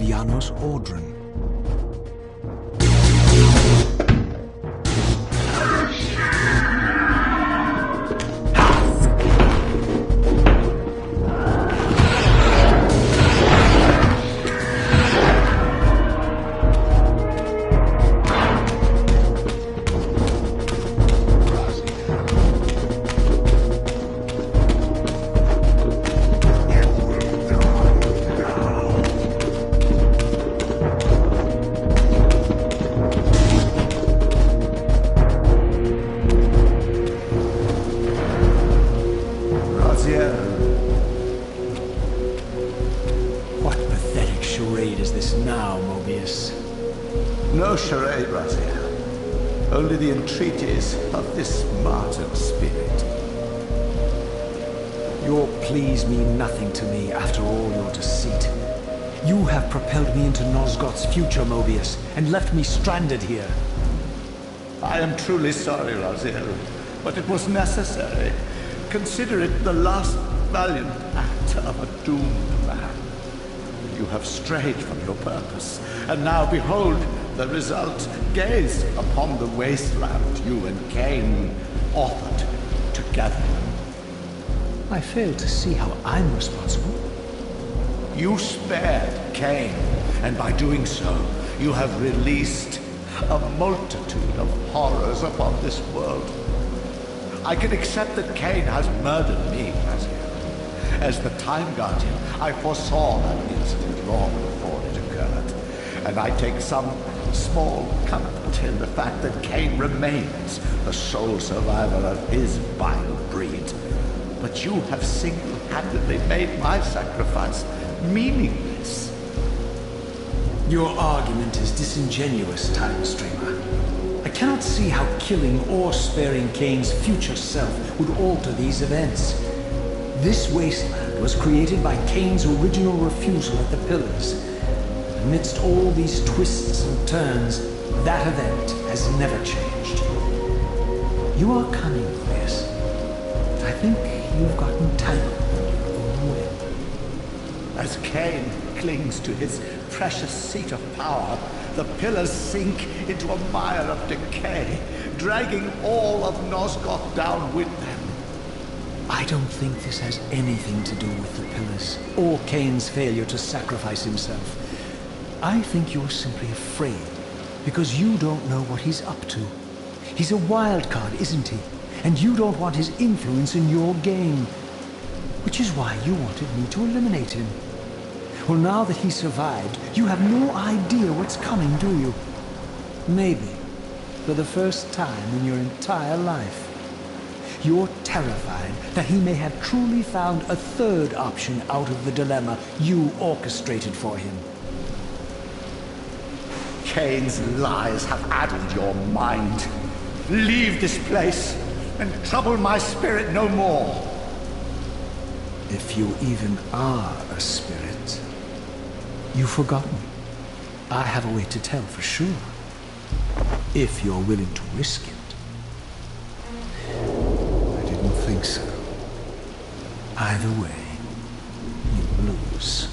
Janos Ordren. What pathetic charade is this now, Mobius? No charade, Raziel. Only the entreaties of this martyred spirit. Your pleas mean nothing to me after all your deceit. You have propelled me into Nosgoth's future, Mobius, and left me stranded here. I am truly sorry, Raziel, but it was necessary. Consider it the last valiant act of a doomed man. You have strayed from your purpose, and now behold the result. Gaze upon the wasteland you and Cain authored together. I fail to see how I'm responsible. You spared Cain, and by doing so, you have released a multitude of horrors upon this world. I can accept that Cain has murdered me, Raziel. As the Time Guardian, I foresaw that incident long before it occurred, and I take some small comfort in the fact that Cain remains the sole survivor of his vile breed. But you have single-handedly made my sacrifice meaningless. Your argument is disingenuous, Time Streamer. I cannot see how killing or sparing Cain's future self would alter these events. This wasteland was created by Cain's original refusal at the Pillars. Amidst all these twists and turns, that event has never changed. You are cunning, Mobius. I think you've gotten tangled in your own web. As Cain clings to his precious seat of power, the Pillars sink into a mire of decay, dragging all of Nosgoth down with them. I don't think this has anything to do with the Pillars, or Cain's failure to sacrifice himself. I think you're simply afraid, because you don't know what he's up to. He's a wild card, isn't he? And you don't want his influence in your game. Which is why you wanted me to eliminate him. Well, now that he survived, you have no idea what's coming, do you? Maybe, for the first time in your entire life, you're terrified that he may have truly found a third option out of the dilemma you orchestrated for him. Cain's lies have addled your mind. Leave this place and trouble my spirit no more. If you even are a spirit, you've forgotten. I have a way to tell for sure. If you're willing to risk it. I didn't think so. Either way, you lose.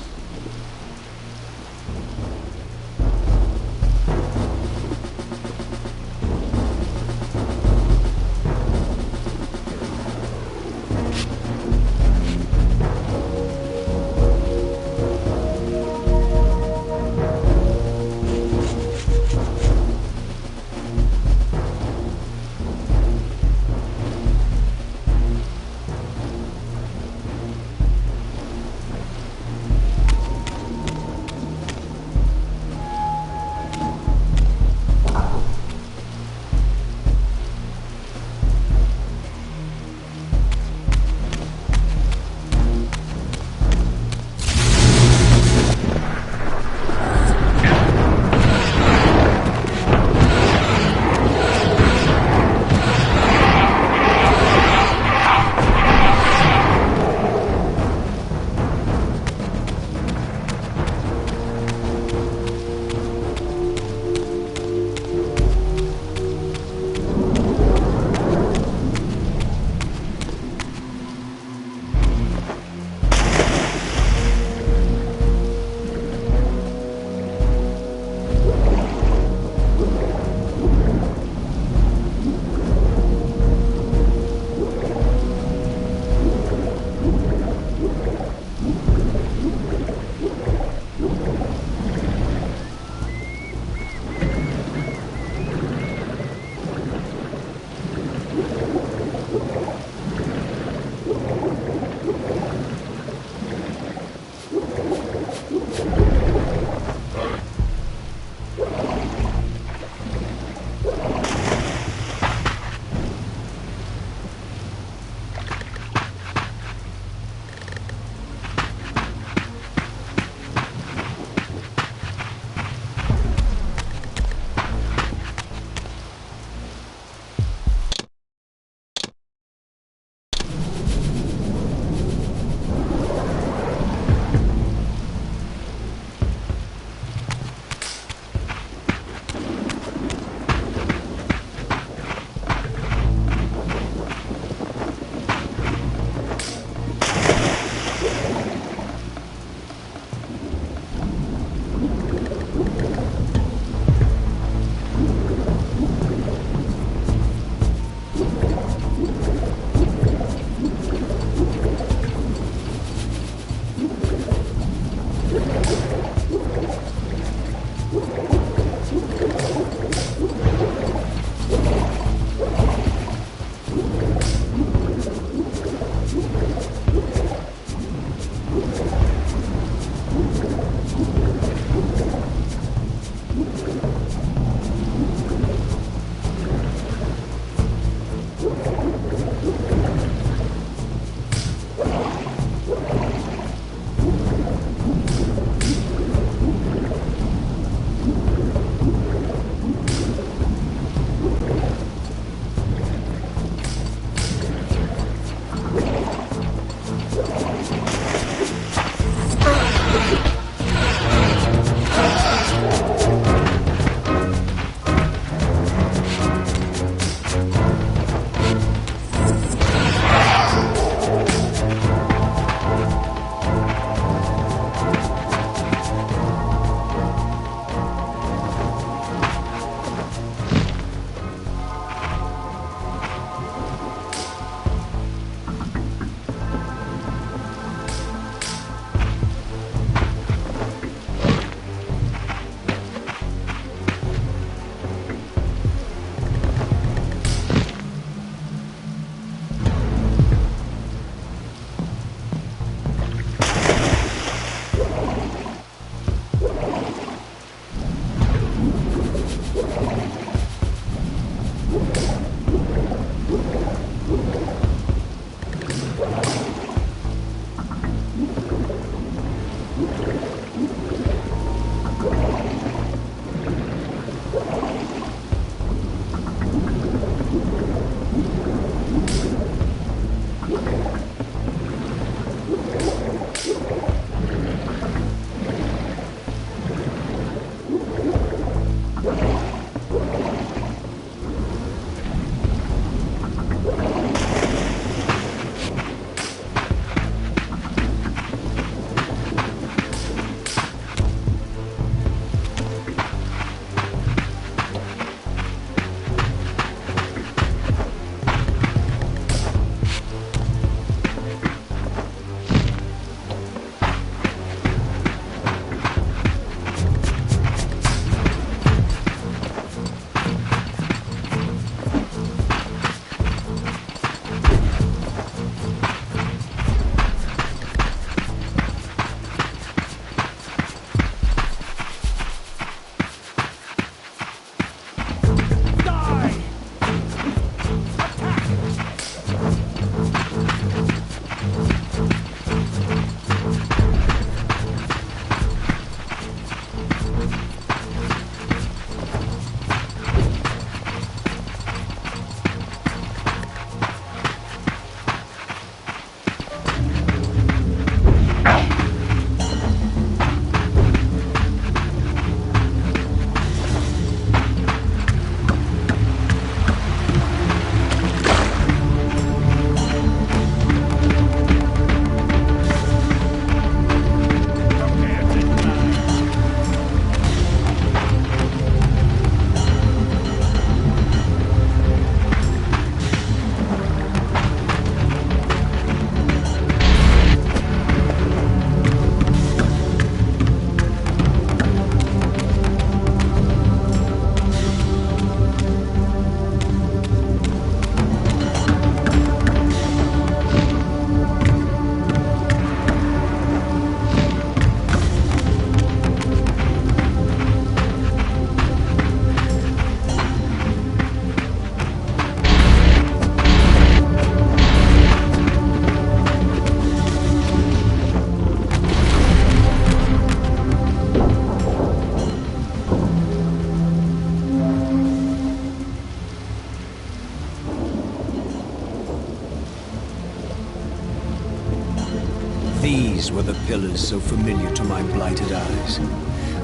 pillars so familiar to my blighted eyes.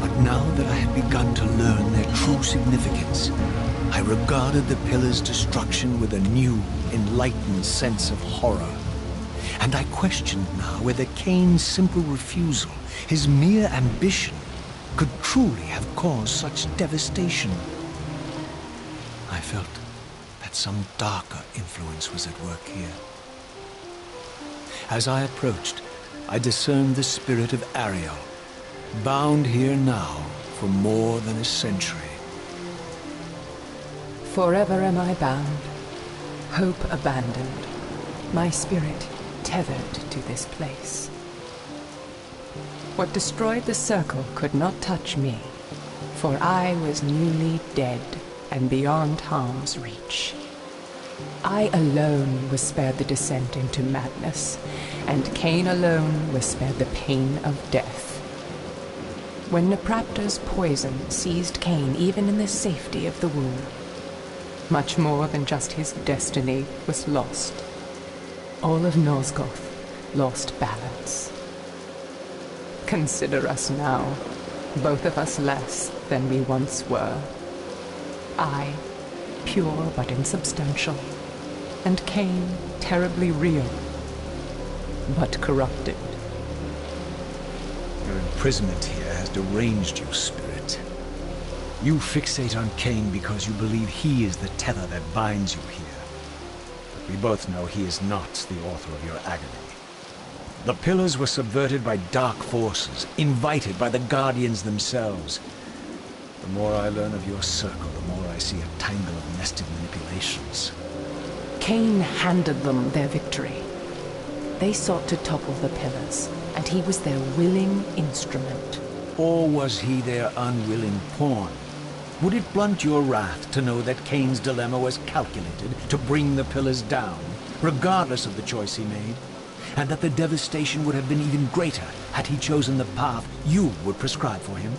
But now that I had begun to learn their true significance, I regarded the pillars' destruction with a new, enlightened sense of horror. And I questioned now whether Cain's simple refusal, his mere ambition, could truly have caused such devastation. I felt that some darker influence was at work here. As I approached, I discerned the spirit of Ariel, bound here now for more than a century. Forever am I bound, hope abandoned, my spirit tethered to this place. What destroyed the circle could not touch me, for I was newly dead and beyond harm's reach. I alone was spared the descent into madness, and Cain alone was spared the pain of death. When Naprapta's poison seized Cain even in the safety of the womb, much more than just his destiny was lost. All of Nosgoth lost balance. Consider us now, both of us less than we once were. I, pure but insubstantial, and Cain, terribly real, but corrupted. Your imprisonment here has deranged you, spirit. You fixate on Cain because you believe he is the tether that binds you here. But we both know he is not the author of your agony. The pillars were subverted by dark forces, invited by the Guardians themselves. The more I learn of your circle, the more I see a tangle of nested manipulations. Cain handed them their victory. They sought to topple the pillars, and he was their willing instrument. Or was he their unwilling pawn? Would it blunt your wrath to know that Cain's dilemma was calculated to bring the pillars down, regardless of the choice he made? And that the devastation would have been even greater had he chosen the path you would prescribe for him?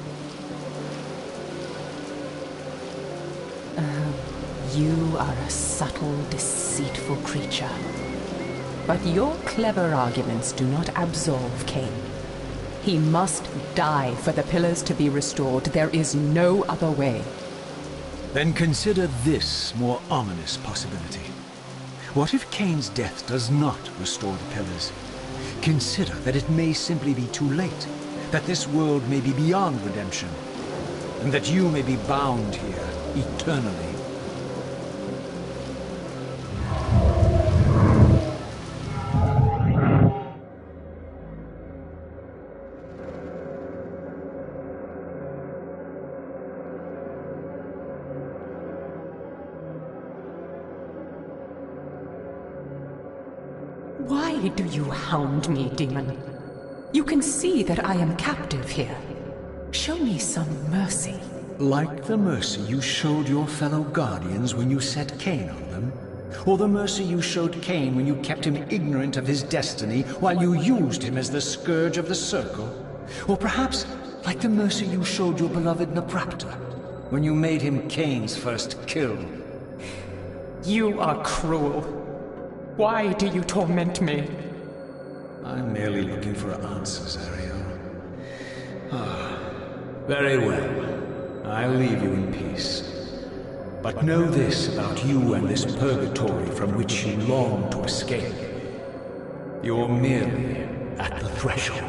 You are a subtle, deceitful creature. But your clever arguments do not absolve Cain. He must die for the pillars to be restored. There is no other way. Then consider this more ominous possibility. What if Cain's death does not restore the pillars? Consider that it may simply be too late, that this world may be beyond redemption, and that you may be bound here eternally. Why do you hound me, demon? You can see that I am captive here. Show me some mercy. Like the mercy you showed your fellow Guardians when you set Cain on them? Or the mercy you showed Cain when you kept him ignorant of his destiny while you used him as the scourge of the Circle? Or perhaps like the mercy you showed your beloved Naprapta when you made him Cain's first kill? You are cruel. Why do you torment me? I'm merely looking for answers, Ariel. Very well. I'll leave you in peace. But know this about you and this purgatory from which you long to escape. You're merely at the threshold.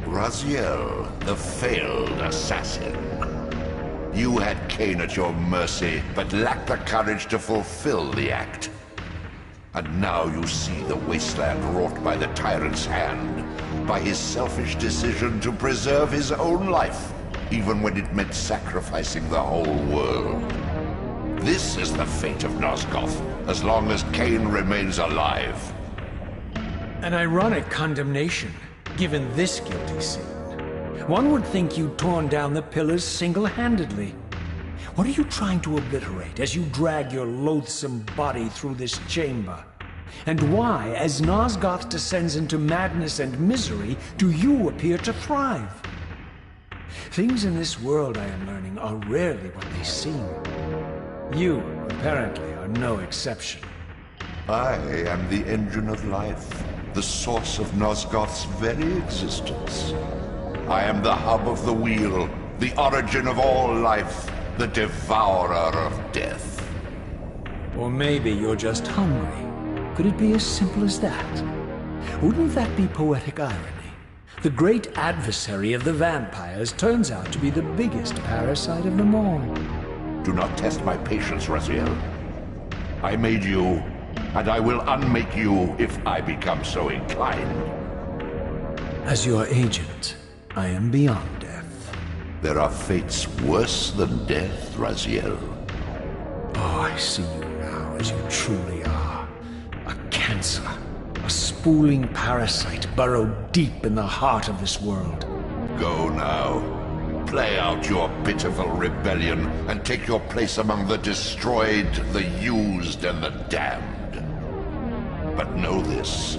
Raziel, the failed assassin. You had Cain at your mercy, but lacked the courage to fulfill the act. And now you see the wasteland wrought by the tyrant's hand, by his selfish decision to preserve his own life, even when it meant sacrificing the whole world. This is the fate of Nosgoth, as long as Cain remains alive. An ironic condemnation, given this guilty sin. One would think you'd torn down the pillars single-handedly. What are you trying to obliterate as you drag your loathsome body through this chamber? And why, as Nosgoth descends into madness and misery, do you appear to thrive? Things in this world, I am learning, are rarely what they seem. You, apparently, are no exception. I am the engine of life, the source of Nosgoth's very existence. I am the hub of the wheel, the origin of all life, the devourer of death. Or maybe you're just hungry. Could it be as simple as that? Wouldn't that be poetic irony? The great adversary of the vampires turns out to be the biggest parasite of them all. Do not test my patience, Raziel. I made you, and I will unmake you if I become so inclined. As your agent, I am beyond death. There are fates worse than death, Raziel. Oh, I see you now as you truly are. A cancer. A spooling parasite burrowed deep in the heart of this world. Go now. Play out your pitiful rebellion and take your place among the destroyed, the used, and the damned. But know this.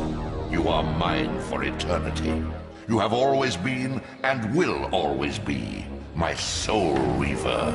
You are mine for eternity. You have always been, and will always be, my soul reaver.